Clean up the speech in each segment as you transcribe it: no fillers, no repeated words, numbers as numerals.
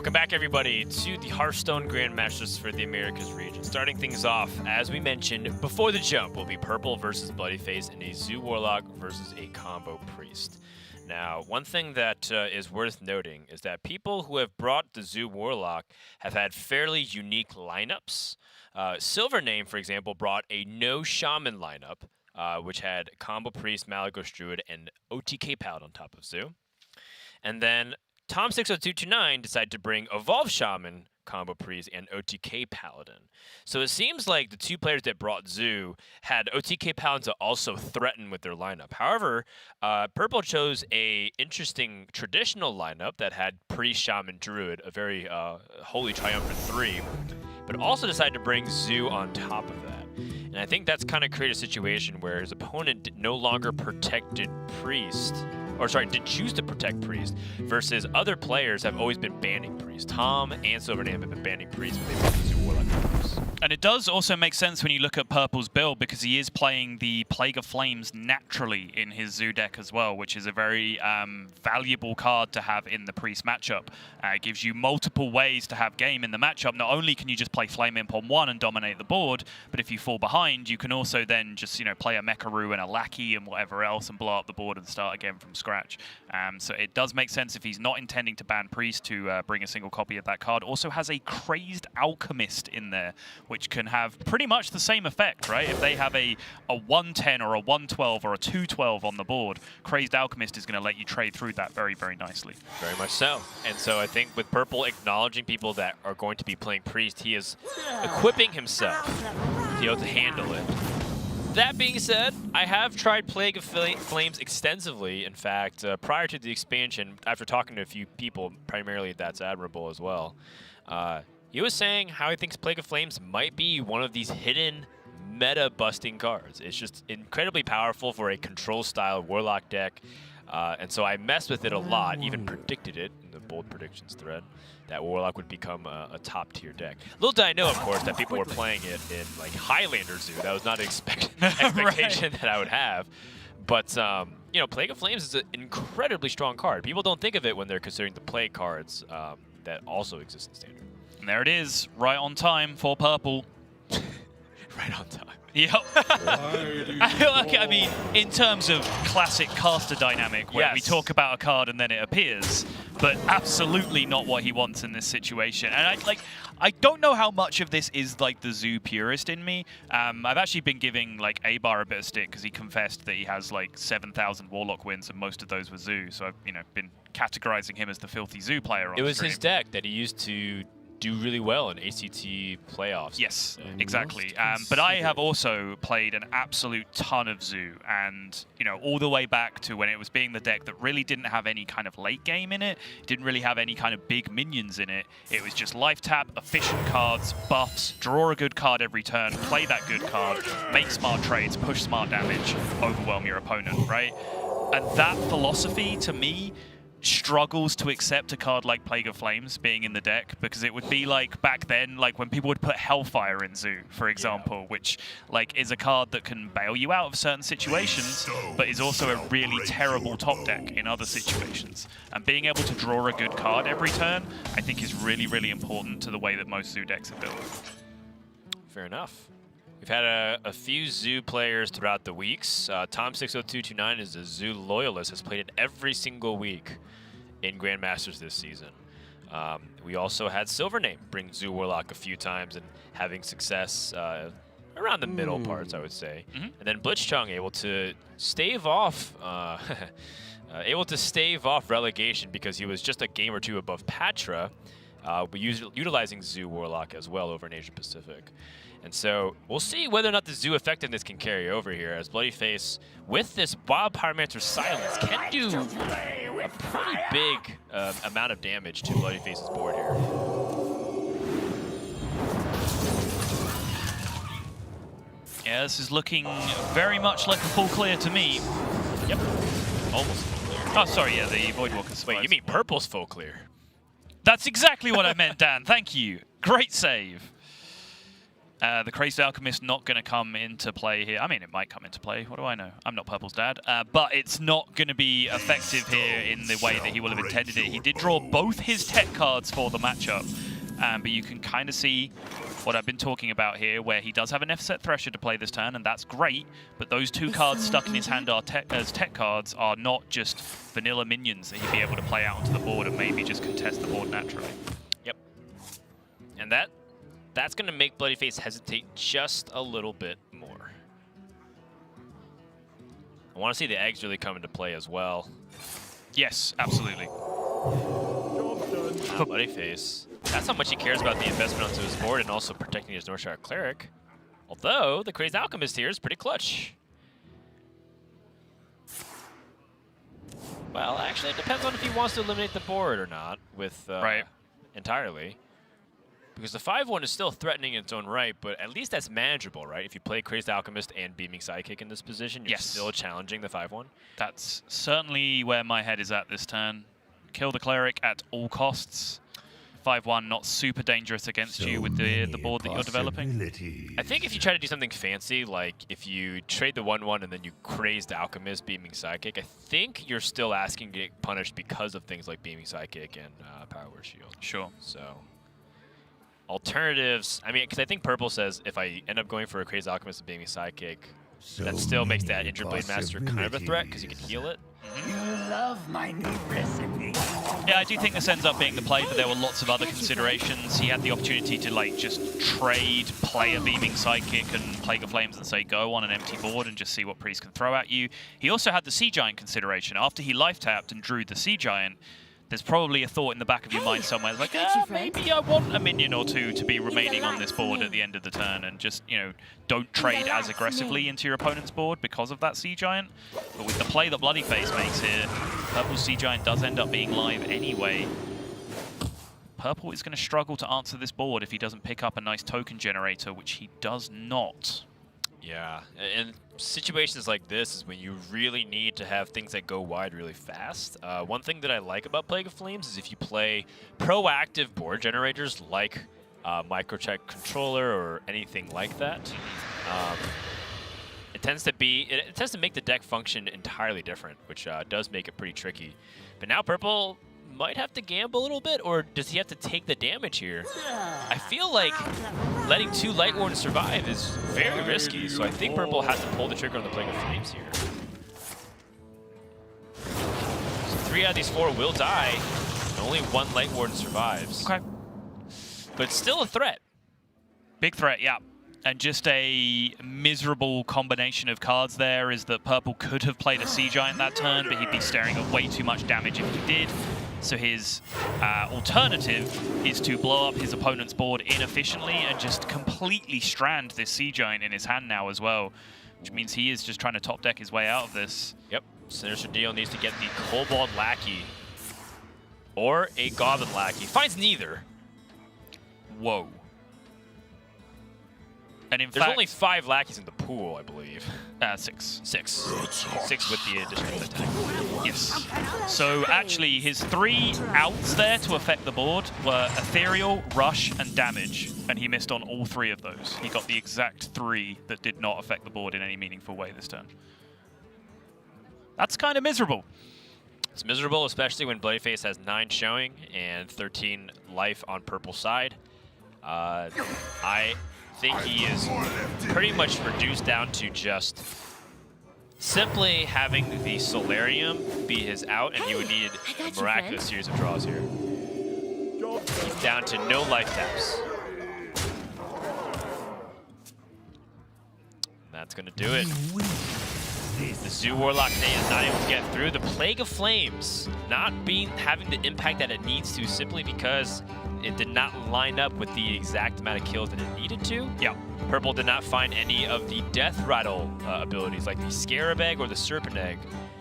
Welcome back, everybody, to the Hearthstone Grandmasters for the Americas region. Starting things off, as we mentioned, before the jump will be Purple versus bloodyface and a Zoo Warlock versus a Combo Priest. Now, one thing that is worth noting is that people who have brought the Zoo Warlock have had fairly unique lineups. Silvername, for example, brought a no Shaman lineup, which had Combo Priest, Malagos Druid, and OTK Paladin on top of Zoo. And then Tom60229 decided to bring Evolve Shaman, Combo Priest, and OTK Paladin. So it seems like the two players that brought Zoo had OTK Paladin to also threaten with their lineup. However, Purple chose a interesting traditional lineup that had Priest, Shaman, Druid, a very holy triumphant 3, but also decided to bring Zoo on top of that. And I think that's kind of created a situation where his opponent no longer protected Priest, or sorry, did choose to protect Priest, versus other players have always been banning Priest. Tom and Silvername have been banning Priest when they brought the Zoo Warlock members. And it does also make sense when you look at Purple's build, because he is playing the Plague of Flames naturally in his Zoo deck as well, which is a very valuable card to have in the Priest matchup. It gives you multiple ways to have game in the matchup. Not only can you just play Flame Imp on 1 and dominate the board, but if you fall behind, you can also then just play a Mecharoo and a Lackey and whatever else and blow up the board and start again from scratch. So it does make sense if he's not intending to ban Priest to bring a single copy of that card. Also has a Crazed Alchemist in there, which can have pretty much the same effect, right? If they have a 110 or a 112 or a 212 on the board, Crazed Alchemist is going to let you trade through that very, very nicely. Very much so. And so I think with Purple acknowledging people that are going to be playing Priest, he is equipping himself to be able to handle it. That being said, I have tried Plague of Flames extensively. In fact, prior to the expansion, after talking to a few people, primarily that's Admirable as well, he was saying how he thinks Plague of Flames might be one of these hidden meta-busting cards. It's just incredibly powerful for a control-style Warlock deck, and so I messed with it a lot, even predicted it in the bold predictions thread, that Warlock would become a top-tier deck. Little did I know, of course, that people were playing it in like Highlander Zoo. That was not an expectation that I would have. But Plague of Flames is an incredibly strong card. People don't think of it when they're considering the Plague cards that also exist in Standard. And there it is, right on time for Purple. Right on time. Yep. I mean, in terms of classic caster dynamic, where we talk about a card and then it appears, but absolutely not what he wants in this situation. And I don't know how much of this is like the Zoo purist in me. I've actually been giving like A-Bar a bit of stick because he confessed that he has like 7,000 Warlock wins and most of those were Zoo. So I've been categorizing him as the filthy Zoo player on It was stream. his deck that he used to do really well in ACT playoffs. Yes, exactly. But I have also played an absolute ton of Zoo, and all the way back to when it was being the deck that really didn't have any kind of late game in it, didn't really have any kind of big minions in it. It was just life tap, efficient cards, buffs, draw a good card every turn, play that good card, make smart trades, push smart damage, overwhelm your opponent, right? And that philosophy, to me, struggles to accept a card like Plague of Flames being in the deck, because it would be like back then, like when people would put Hellfire in Zoo, for example, which is a card that can bail you out of certain situations, but is also a really terrible top deck in other situations. And being able to draw a good card every turn, I think is really, really important to the way that most Zoo decks are built. Fair enough. We've had a few Zoo players throughout the weeks. Tom60229 is a Zoo loyalist, has played it every single week in Grandmasters this season. We also had Silvername bring Zoo Warlock a few times and having success around the middle parts, I would say. And then Blitzchung able to stave off relegation because he was just a game or two above Patra, but utilizing Zoo Warlock as well over in Asia Pacific. And so we'll see whether or not the Zoo effectiveness can carry over here, as bloodyface, with this Wild Pyromancer Silence, can do a pretty big amount of damage to bloodyface's board here. Yeah, this is looking very much like a full clear to me. Yep, almost full clear. Oh, sorry, yeah, the Voidwalker's. Wait, you mean Purple's full clear? That's exactly what I meant, Dan. Thank you. Great save. The Crazed Alchemist not going to come into play here. I mean, it might come into play. What do I know? I'm not Purple's dad. But it's not going to be effective here in the way that he will have intended it. He did draw both his tech cards for the matchup. But you can kind of see what I've been talking about here, where he does have an F-set Thresher to play this turn, and that's great. But those 2 cards stuck in his hand are as tech cards are not just vanilla minions that he'd be able to play out onto the board and maybe just contest the board naturally. Yep. And that's going to make bloodyface hesitate just a little bit more. I want to see the eggs really come into play as well. Yes, absolutely. Bloodyface. That's how much he cares about the investment onto his board and also protecting his Northshire Cleric. Although, the Crazed Alchemist here is pretty clutch. Well, actually, it depends on if he wants to eliminate the board or not with entirely. Because the 5-1 is still threatening in its own right, but at least that's manageable, right? If you play Crazed Alchemist and Beaming Sidekick in this position, you're still challenging the 5-1. That's certainly where my head is at this turn. Kill the Cleric at all costs. 5-1 not super dangerous against you with the board that you're developing. I think if you try to do something fancy, like if you trade the 1-1 and then you Crazed Alchemist, Beaming Sidekick, I think you're still asking to get punished because of things like Beaming Sidekick and Power Word Shield. Sure. So, alternatives, I mean, because I think Purple says if I end up going for a Crazed Alchemist and Beaming Sidekick, that still makes that Injured Blade Master kind of a threat because you can heal it. You love my new recipe. Yeah, I do think this ends up being the play, but there were lots of other considerations. He had the opportunity to like just trade, play a Beaming Sidekick and Plague of Flames and say go on an empty board and just see what Priest can throw at you. He also had the Sea Giant consideration. After he life tapped and drew the Sea Giant, there's probably a thought in the back of your mind somewhere like, maybe I want a minion or 2 to be remaining on this board at the end of the turn and just, you know, don't trade as aggressively into your opponent's board because of that Sea Giant. But with the play that bloodyface makes here, Purple's Sea Giant does end up being live anyway. Purple is going to struggle to answer this board if he doesn't pick up a nice token generator, which he does not. Yeah, and situations like this is when you really need to have things that go wide really fast. One thing that I like about Plague of Flames is if you play proactive board generators like Microcheck Controller or anything like that, it tends to make the deck function entirely different, which does make it pretty tricky. But now Purple might have to gamble a little bit, or does he have to take the damage here? I feel like letting 2 Light Wardens survive is very risky, so I think Purple has to pull the trigger on the Plague of Flames here. So 3 out of these 4 will die, and only 1 Light Warden survives. Okay. But it's still a threat. Big threat, yeah. And just a miserable combination of cards there is that Purple could have played a Sea Giant that turn, but he'd be staring at way too much damage if he did. So his alternative is to blow up his opponent's board inefficiently and just completely strand this Sea Giant in his hand now as well, which means he is just trying to top deck his way out of this. Yep, Sinister Deal needs to get the Kobold Lackey or a Goblin Lackey. Finds neither. Whoa. And in There's fact, only 5 lackeys in the pool, I believe. 6. 6. 6 with the additional attack. Yes. So actually, his 3 outs there to affect the board were Ethereal, Rush, and Damage. And he missed on all 3 of those. He got the exact 3 that did not affect the board in any meaningful way this turn. That's kind of miserable. It's miserable, especially when bloodyface has 9 showing and 13 life on Purple's side. I think he is pretty much reduced down to just simply having the Solarium be his out, and you would need a miraculous series of draws here. He's down to no life taps. That's going to do it. The Zoo Warlock today is not able to get through. The Plague of Flames not having the impact that it needs to, simply because it did not line up with the exact amount of kills that it needed to. Yeah. Purple did not find any of the Death Rattle abilities, like the Scarab Egg or the Serpent Egg,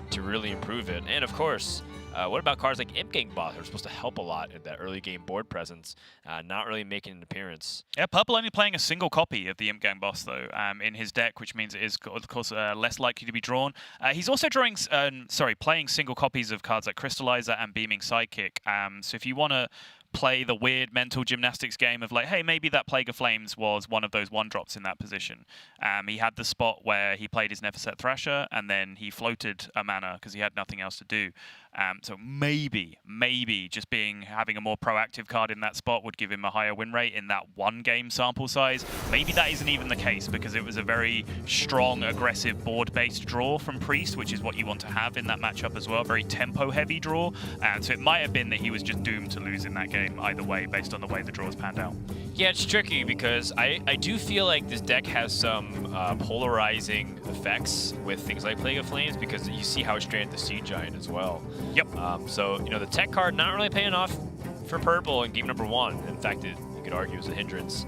to really improve it. And of course, what about cards like Imp Gang Boss, that are supposed to help a lot in that early game board presence, not really making an appearance? Yeah, Purple only playing a single copy of the Imp Gang Boss, though, in his deck, which means it is, of course, less likely to be drawn. He's also playing single copies of cards like Crystallizer and Beaming Sidekick. So if you want to play the weird mental gymnastics game of like, hey, maybe that Plague of Flames was one of those 1-drops in that position. He had the spot where he played his Neverset Thrasher, and then he floated a mana because he had nothing else to do. So maybe just having a more proactive card in that spot would give him a higher win rate in that 1-game sample size. Maybe that isn't even the case because it was a very strong, aggressive board-based draw from Priest, which is what you want to have in that matchup as well. Very tempo-heavy draw. So it might have been that he was just doomed to lose in that game either way based on the way the draws panned out. Yeah, it's tricky because I do feel like this deck has some polarizing effects with things like Plague of Flames because you see how it stranded the Sea Giant as well. Yep. So, you know, the tech card not really paying off for purple in game number 1. In fact, you could argue is a hindrance.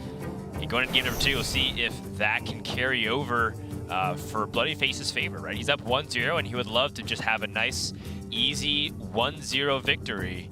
And going into game number 2, you'll see if that can carry over for bloodyface's favor, right? He's up 1-0, and he would love to just have a nice, easy 1-0 victory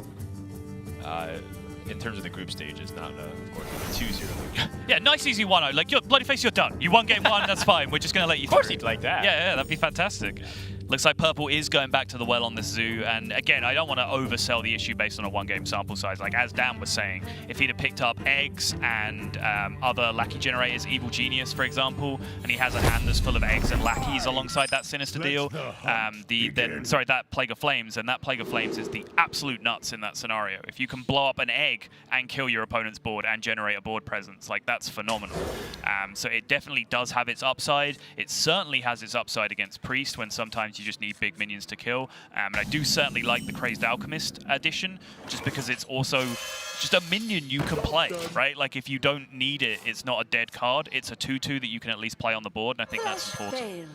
in terms of the group stages, not, of course, 2-0. Yeah, nice, easy 1-0. Like, bloodyface, you're done. You won game 1, that's fine. We're just going to let you through. Of course he'd like that. Yeah, that'd be fantastic. Looks like purple is going back to the well on this zoo, and again, I don't want to oversell the issue based on a 1-game sample size. Like, as Dan was saying, if he'd have picked up eggs and other lackey generators, Evil Genius, for example, and he has a hand that's full of eggs and lackeys alongside that Sinister deal, that Plague of Flames, and that Plague of Flames is the absolute nuts in that scenario. If you can blow up an egg and kill your opponent's board and generate a board presence, like, that's phenomenal. So it definitely does have its upside. It certainly has its upside against Priest when sometimes you just need big minions to kill. And I do certainly like the Crazed Alchemist addition, just because it's also just a minion you can play, right? Like, if you don't need it, it's not a dead card. It's a 2-2 that you can at least play on the board, and I think that's important.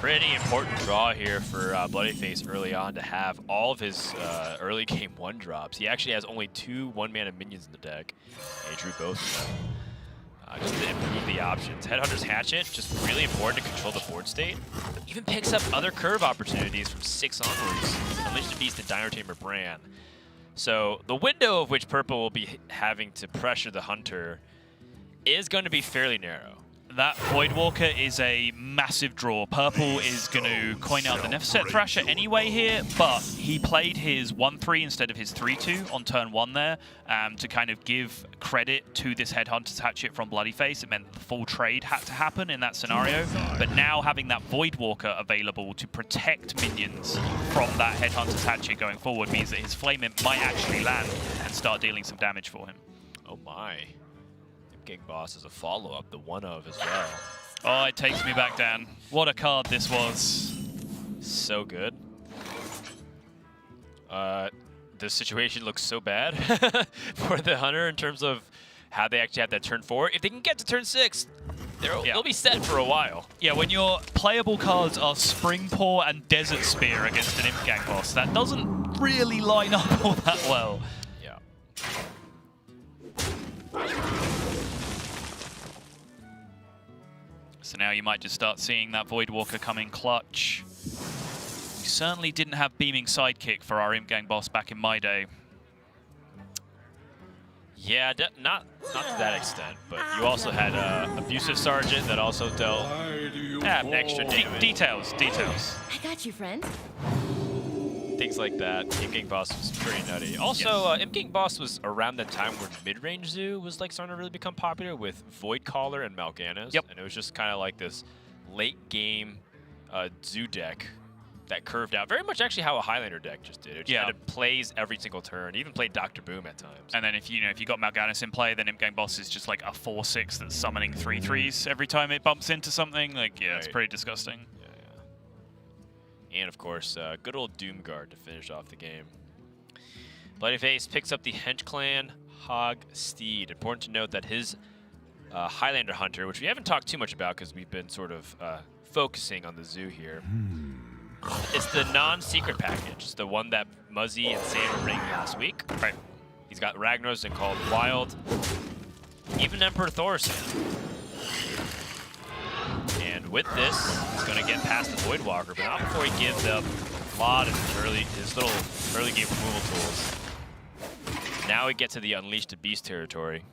Pretty important draw here for bloodyface early on to have all of his early game 1-drops. He actually has only 2 1-mana minions in the deck, and he drew both of them. Just to improve the options. Headhunter's Hatchet, just really important to control the board state. Even picks up other curve opportunities from 6 onwards. Unleash the Beast and Dino Tamer Bran. So the window of which purple will be having to pressure the Hunter is going to be fairly narrow. That Voidwalker is a massive draw. Purple is going to coin out the Neverset Thrasher anyway here, but he played his 1-3 instead of his 3-2 on turn 1 there to kind of give credit to this Headhunter's Hatchet from bloodyface. It meant the full trade had to happen in that scenario, but now having that Voidwalker available to protect minions from that Headhunter's Hatchet going forward means that his Flame Imp might actually land and start dealing some damage for him. Oh my. King Boss is a follow-up, the 1-of as well. Oh, it takes me back, Dan. What a card this was. So good. The situation looks so bad for the Hunter in terms of how they actually have that turn 4. If they can get to turn 6, they'll be set for a while. Yeah, when your playable cards are Spring Paw and Desert Spear against an Imp Gang boss, that doesn't really line up all that well. Yeah. So now you might just start seeing that Voidwalker come in clutch. We certainly didn't have Beaming Sidekick for our Imp Gang boss back in my day. Yeah, not to that extent, but you also had Abusive Sergeant that also dealt extra damage. Details. I got you, friend. Things like that. Imp Gang Boss was pretty nutty. Also, yes. Imp Gang Boss was around the time where mid-range Zoo was like starting to really become popular with Void Caller and Mal'Ganis. Yep. And it was just kind of like this late-game Zoo deck that curved out. Very much actually how a Highlander deck just did. It just had it plays every single turn. It even played Dr. Boom at times. And then if you got Mal'Ganis in play, then Imp Gang Boss is just like a 4/6 that's summoning 3/3s every time it bumps into something. Like, yeah, it's pretty disgusting. And, of course, good old Doomguard to finish off the game. Bloodyface picks up the Hench Clan Hog Steed. Important to note that his Highlander Hunter, which we haven't talked too much about because we've been sort of focusing on the Zoo here. It's the non-secret package. It's the one that Muzzy and Sam were bringing last week. Right. He's got Ragnaros and called Wild. Even Emperor Thorson. And with this, he's going to get past the Voidwalker, but not before he gives up a lot of his little early game removal tools. Now we get to the Unleash the Beast territory.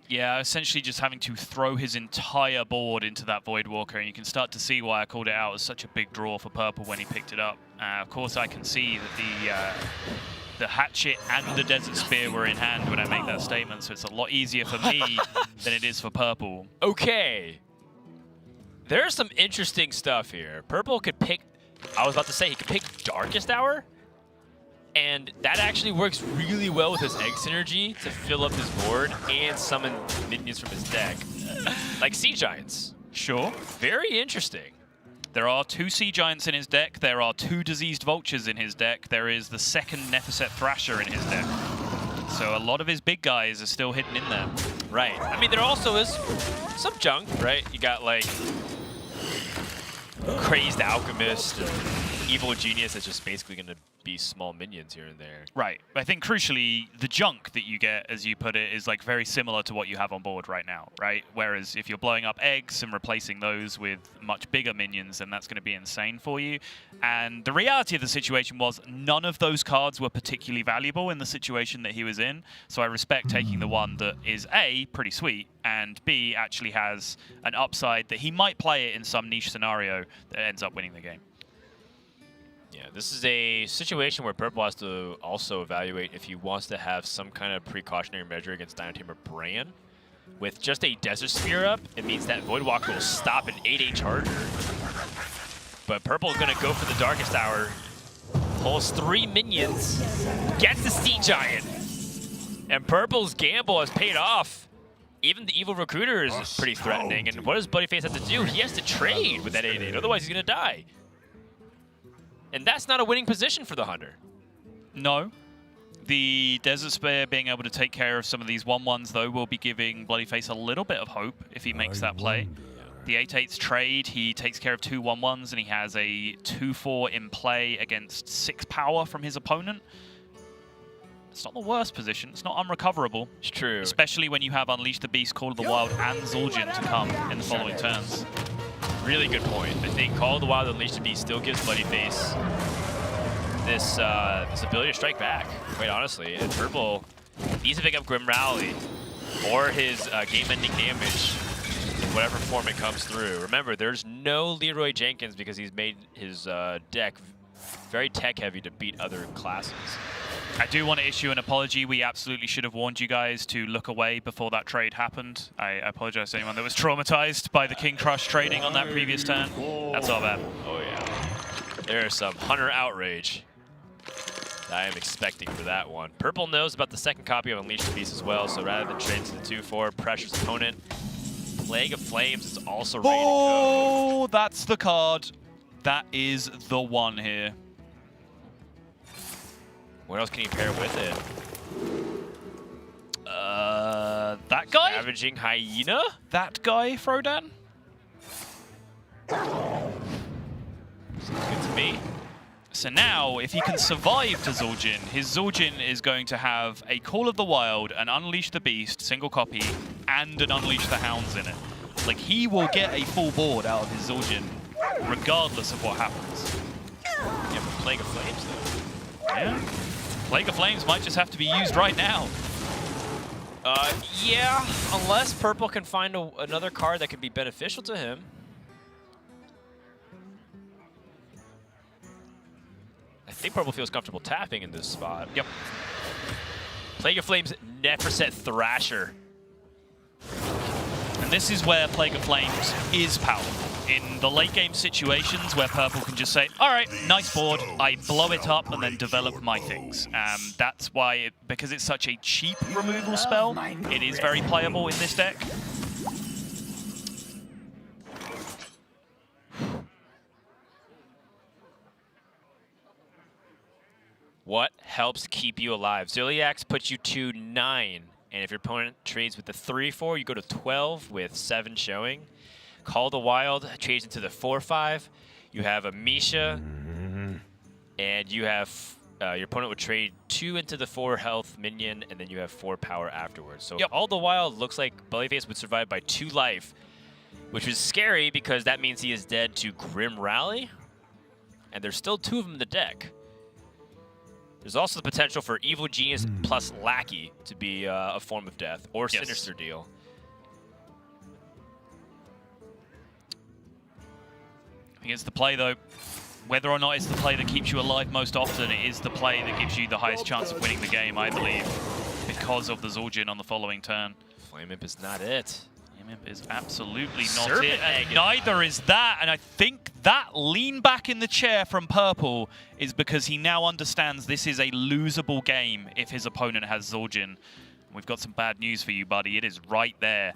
Yeah, essentially just having to throw his entire board into that Voidwalker, and you can start to see why I called it out as such a big draw for purple when he picked it up. Of course, I can see that the hatchet and the Desert Spear were in hand when I make that statement, so it's a lot easier for me than it is for purple. Okay. There's some interesting stuff here. Purple could pick, I was about to say, he could pick Darkest Hour, and that actually works really well with his egg synergy to fill up his board and summon minions from his deck, like Sea Giants. Sure. Very interesting. There are 2 Sea Giants in his deck. There are 2 Diseased Vultures in his deck. There is the 2nd Netheset Thrasher in his deck. So a lot of his big guys are still hidden in there. Right. I mean, there also is some junk, right? You got, like, Crazed Alchemist, and Evil Genius that's just basically going to be small minions here and there. Right. I think crucially, the junk that you get, as you put it, is like very similar to what you have on board right now, right? Whereas if you're blowing up eggs and replacing those with much bigger minions, then that's going to be insane for you. And the reality of the situation was none of those cards were particularly valuable in the situation that he was in. So I respect taking the one that is A, pretty sweet, and B, actually has an upside that he might play it in some niche scenario that ends up winning the game. Yeah, this is a situation where Purple has to also evaluate if he wants to have some kind of precautionary measure against Dynatamor Bran. With just a Desert Spear up, it means that Voidwalker will stop an 8-8 charger. But Purple is going to go for the Darkest Hour. Pulls 3 minions, gets the Sea Giant. And Purple's gamble has paid off. Even the Evil Recruiter is pretty threatening. And what does Bloodyface have to do? He has to trade with that 8-8, otherwise he's going to die. And that's not a winning position for the Hunter. No. The Desert Spear being able to take care of some of these 1-1s, though, will be giving Bloodyface a little bit of hope if he makes that play. The 8-8's trade, he takes care of 2 1-1s, and he has a 2-4 in play against 6 power from his opponent. It's not the worst position. It's not unrecoverable. It's true. Especially when you have Unleash the Beast, Call of the Wild, and Zul'jin to come in the following turns. Really good point. I think Call of the Wild Unleashed the Beast still gives Bloodyface this this ability to strike back, quite honestly. And Purple needs to pick up Grim Rally or his game-ending damage in whatever form it comes through. Remember, there's no Leroy Jenkins because he's made his deck very tech-heavy to beat other classes. I do want to issue an apology. We absolutely should have warned you guys to look away before that trade happened. I apologize to anyone that was traumatized by the King Crush trading on that previous turn. That's all bad. Oh, yeah. There's some Hunter outrage that I am expecting for that one. Purple knows about the 2nd copy of Unleash the Beast as well, so rather than trade to the 2-4, pressures opponent. Plague of Flames is also ready to go. Oh, that's the card. That is the one here. What else can you pair with it? That guy? Ravaging Hyena? That guy, Frodan? Sounds good to me. So now, if he can survive to Zul'jin, his Zul'jin is going to have a Call of the Wild, an Unleash the Beast, single copy, and an Unleash the Hounds in it. Like, he will get a full board out of his Zul'jin, regardless of what happens. Yeah, but Plague of Flames, though. Yeah. Plague of Flames might just have to be used right now. Yeah, unless Purple can find another card that could be beneficial to him. I think Purple feels comfortable tapping in this spot. Yep. Plague of Flames, Netheset Thrasher. And this is where Plague of Flames is powerful. In the late game situations where Purple can just say, all right, nice board, I blow it up and then develop my things. That's why, because it's such a cheap removal spell, it is very playable in this deck. What helps keep you alive? Ziliax puts you to 9. And if your opponent trades with the 3-4, you go to 12 with 7 showing. Call the Wild trades into the 4-5. You have a Misha, and you have your opponent would trade 2 into the 4 health minion, and then you have 4 power afterwards. So yep. Call the Wild looks like Bloodyface would survive by 2 life, which is scary because that means he is dead to Grim Rally, and there's still 2 of them in the deck. There's also the potential for Evil Genius plus Lackey to be a form of death, or yes. Sinister Deal. I think it's the play, though. whether or not it's the play that keeps you alive most often, it is the play that gives you the highest chance of winning the game, I believe, because of the Zul'jin on the following turn. Flame Imp is not it. Flame Imp is absolutely not Serpent it, and Egg. neither is that, and I think that lean back in the chair from Purple is because he now understands this is a losable game if his opponent has Zul'jin. We've got some bad news for you, buddy. It is right there.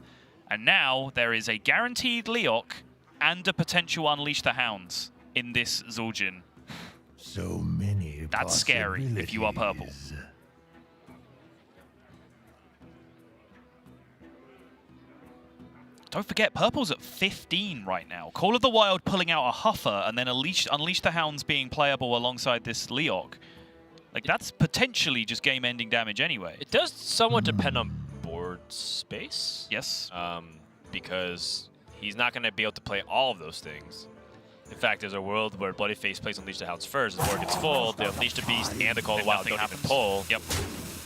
And now there is a guaranteed Leok and a potential Unleash the Hounds in this Zul'jin. So many. That's scary if you are Purple. Don't forget, Purple's at 15 right now. Call of the Wild pulling out a Huffer and then Unleash the Hounds being playable alongside this Leok. Like, that's potentially just game-ending damage anyway. It does somewhat depend on board space. Yes. Because he's not going to be able to play all of those things. In fact, there's a world where Bloodyface plays Unleash the Hounds first. The board gets full, the Unleash the Beast and the Call of the Wild don't even pull. Yep.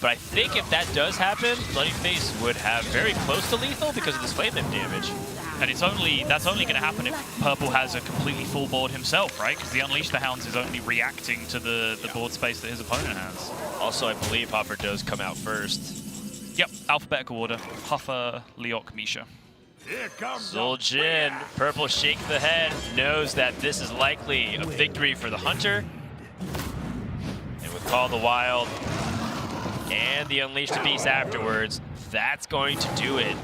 But I think if that does happen, Bloodyface would have very close to lethal because of this Flame Imp damage. And that's only going to happen if Purple has a completely full board himself, right? Because the Unleash the Hounds is only reacting to the board space that his opponent has. Also, I believe Huffer does come out first. Yep, alphabetical order. Huffer, Leok, Misha. Zul'jin, Purple shake the head, knows that this is likely a victory for the Hunter. And with Call of the Wild and the Unleash the Beast afterwards, that's going to do it.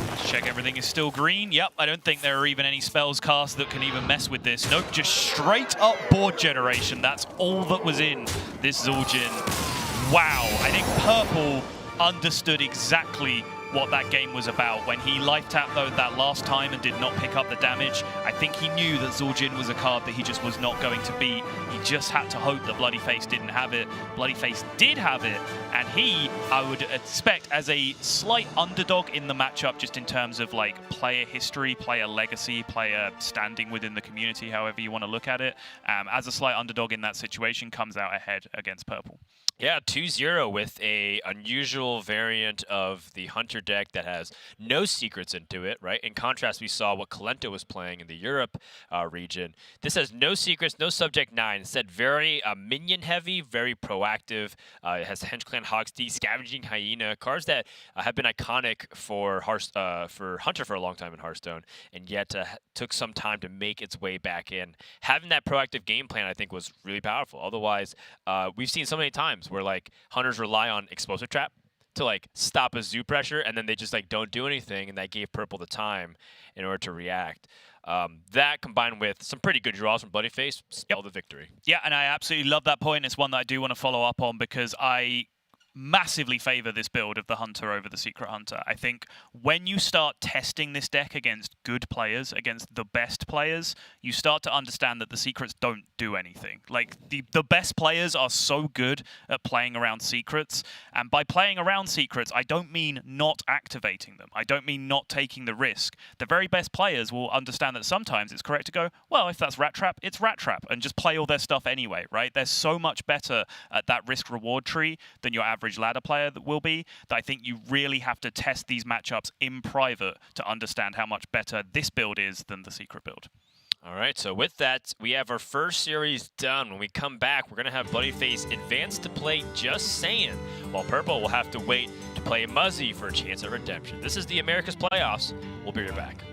Let's check everything is still green. Yep, I don't think there are even any spells cast that can even mess with this. Nope, just straight up board generation. That's all that was in this Zul'jin. Wow, I think Purple understood exactly what that game was about. When he life tapped though that last time and did not pick up the damage, I think he knew that Zul'jin was a card that he just was not going to beat. He just had to hope that Bloodyface didn't have it. Bloodyface did have it, and he, I would expect, as a slight underdog in the matchup, just in terms of like player history, player legacy, player standing within the community, however you want to look at it, as a slight underdog in that situation, comes out ahead against Purple. Yeah, 2-0 with a unusual variant of the Hunter deck that has no secrets into it, right? In contrast, we saw what Kalento was playing in the Europe region. This has no secrets, no Subject 9. Instead, very minion-heavy, very proactive. It has Hench-Clan Hogsty, Scavenging Hyena, cards that have been iconic for Hunter for a long time in Hearthstone, and yet took some time to make its way back in. Having that proactive game plan, I think, was really powerful. Otherwise, we've seen so many times where like Hunters rely on Explosive Trap to like stop a zoo pressure, and then they just like don't do anything, and that gave Purple the time in order to react. That combined with some pretty good draws from Bloodyface spelled the victory. Yeah, and I absolutely love that point. It's one that I do want to follow up on because I massively favor this build of the Hunter over the Secret Hunter. I think when you start testing this deck against good players, against the best players, you start to understand that the secrets don't do anything. Like, the best players are so good at playing around secrets, and by playing around secrets, I don't mean not activating them. I don't mean not taking the risk. The very best players will understand that sometimes it's correct to go, well, if that's Rat Trap, it's Rat Trap, and just play all their stuff anyway, right? They're so much better at that risk-reward tree than your average ladder player that will be, that I think you really have to test these matchups in private to understand how much better this build is than the secret build. All right, so with that, we have our first series done. When we come back, we're going to have Bloodyface advance to play Just Saiyan, while Purple will have to wait to play Muzzy for a chance at redemption. This is the Americas Playoffs. We'll be right back.